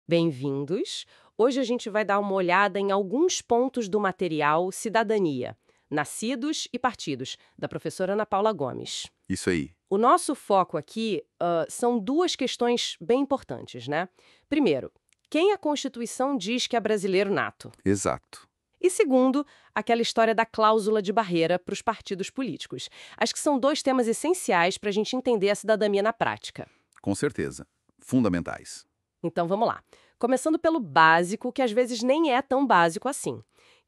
Bem-vindos! Hoje a gente vai dar uma olhada em alguns pontos do material Cidadania, Nascidos e Partidos, da professora Ana Paula Gomes. Isso aí. O nosso foco aqui são duas questões bem importantes, né? Primeiro, quem a Constituição diz que é brasileiro nato? Exato. E segundo, aquela história da cláusula de barreira para os partidos políticos. Acho que são dois temas essenciais para a gente entender a cidadania na prática. Com certeza. Fundamentais. Então vamos lá. Começando pelo básico, que às vezes nem é tão básico assim.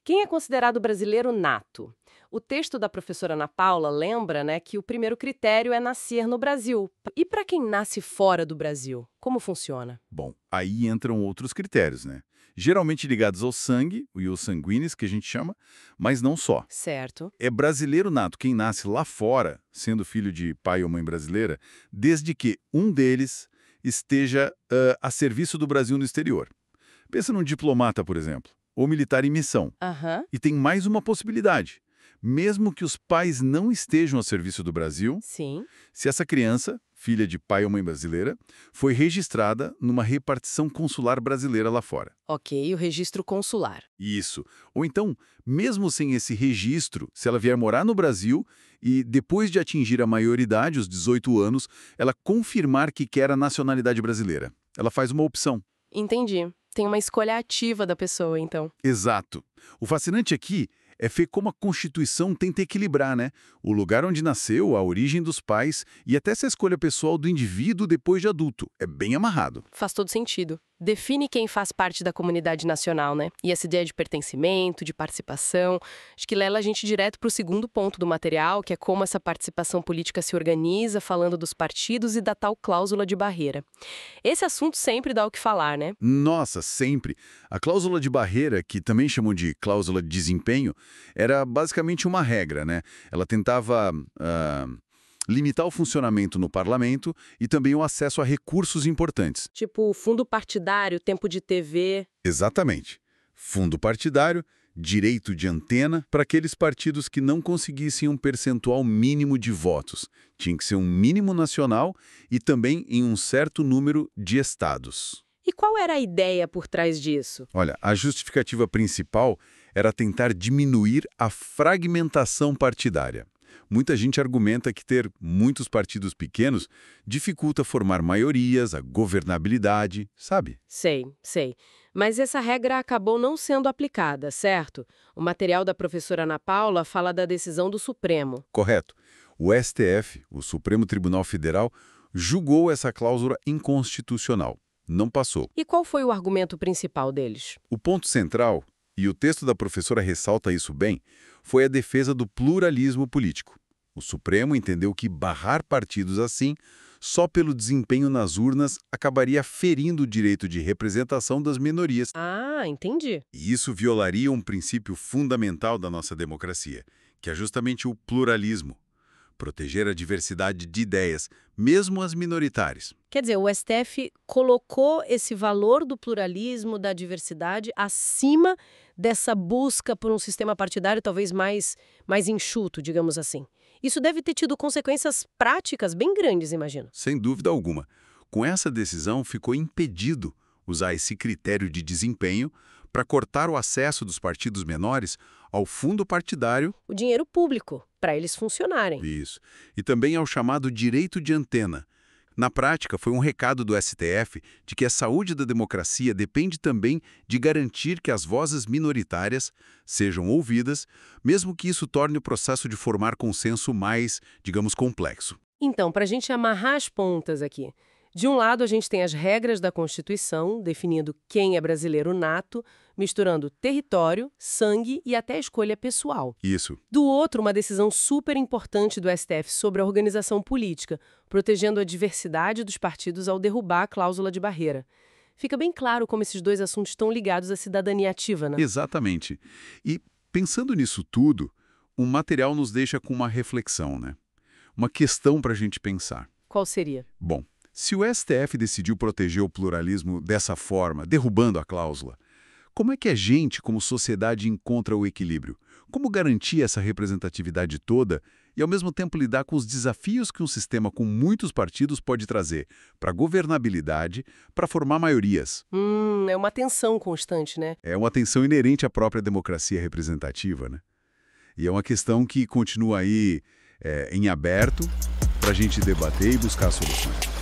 Quem é considerado brasileiro nato? O texto da professora Ana Paula lembra, né, que o primeiro critério é nascer no Brasil. E para quem nasce fora do Brasil, como funciona? Bom, aí entram outros critérios, né? Geralmente ligados ao sangue, o ius sanguinis, que a gente chama, mas não só. Certo. É brasileiro nato quem nasce lá fora, sendo filho de pai ou mãe brasileira, desde que um deles esteja a serviço do Brasil no exterior. Pensa num diplomata, por exemplo, ou militar em missão. Aham. E tem mais uma possibilidade. Mesmo que os pais não estejam a serviço do Brasil, Sim. se essa criança, filha de pai ou mãe brasileira, foi registrada numa repartição consular brasileira lá fora. Ok, o registro consular. Isso. Ou então, mesmo sem esse registro, se ela vier morar no Brasil e, depois de atingir a maioridade, os 18 anos, ela confirmar que quer a nacionalidade brasileira. Ela faz uma opção. Entendi. Tem uma escolha ativa da pessoa, então. Exato. O fascinante aqui é ver como a Constituição tenta equilibrar, né? O lugar onde nasceu, a origem dos pais e até essa escolha pessoal do indivíduo depois de adulto. É bem amarrado. Faz todo sentido. Define quem faz parte da comunidade nacional, né? E essa ideia de pertencimento, de participação, acho que leva a gente direto para o segundo ponto do material, que é como essa participação política se organiza, falando dos partidos e da tal cláusula de barreira. Esse assunto sempre dá o que falar, né? Nossa, sempre. A cláusula de barreira, que também chamam de cláusula de desempenho, era basicamente uma regra, né? Ela tentava limitar o funcionamento no parlamento e também o acesso a recursos importantes. Tipo, fundo partidário, tempo de TV. Exatamente. Fundo partidário, direito de antena para aqueles partidos que não conseguissem um percentual mínimo de votos. Tinha que ser um mínimo nacional e também em um certo número de estados. E qual era a ideia por trás disso? Olha, a justificativa principal era tentar diminuir a fragmentação partidária. Muita gente argumenta que ter muitos partidos pequenos dificulta formar maiorias, a governabilidade, sabe? Sei. Mas essa regra acabou não sendo aplicada, certo? O material da professora Ana Paula fala da decisão do Supremo. Correto. O STF, o Supremo Tribunal Federal, julgou essa cláusula inconstitucional. Não passou. E qual foi o argumento principal deles? O ponto central, e o texto da professora ressalta isso bem, foi a defesa do pluralismo político. O Supremo entendeu que barrar partidos assim, só pelo desempenho nas urnas, acabaria ferindo o direito de representação das minorias. Ah, entendi. E isso violaria um princípio fundamental da nossa democracia, que é justamente o pluralismo. Proteger a diversidade de ideias, mesmo as minoritárias. Quer dizer, o STF colocou esse valor do pluralismo, da diversidade, acima dessa busca por um sistema partidário talvez mais enxuto, digamos assim. Isso deve ter tido consequências práticas bem grandes, imagino. Sem dúvida alguma. Com essa decisão, ficou impedido usar esse critério de desempenho para cortar o acesso dos partidos menores ao fundo partidário. O dinheiro público, para eles funcionarem. Isso. E também ao chamado direito de antena. Na prática, foi um recado do STF de que a saúde da democracia depende também de garantir que as vozes minoritárias sejam ouvidas, mesmo que isso torne o processo de formar consenso mais, digamos, complexo. Então, para a gente amarrar as pontas aqui, de um lado a gente tem as regras da Constituição, definindo quem é brasileiro nato, misturando território, sangue e até escolha pessoal. Isso. Do outro, uma decisão super importante do STF sobre a organização política, protegendo a diversidade dos partidos ao derrubar a cláusula de barreira. Fica bem claro como esses dois assuntos estão ligados à cidadania ativa, né? Exatamente. E, pensando nisso tudo, o material nos deixa com uma reflexão, né? Uma questão para a gente pensar. Qual seria? Bom, se o STF decidiu proteger o pluralismo dessa forma, derrubando a cláusula, Como é que a gente, como sociedade, encontra o equilíbrio? Como garantir essa representatividade toda e, ao mesmo tempo, lidar com os desafios que um sistema com muitos partidos pode trazer para a governabilidade, para formar maiorias? É uma tensão constante, né? É uma tensão inerente à própria democracia representativa, né? E é uma questão que continua aí em aberto para a gente debater e buscar soluções.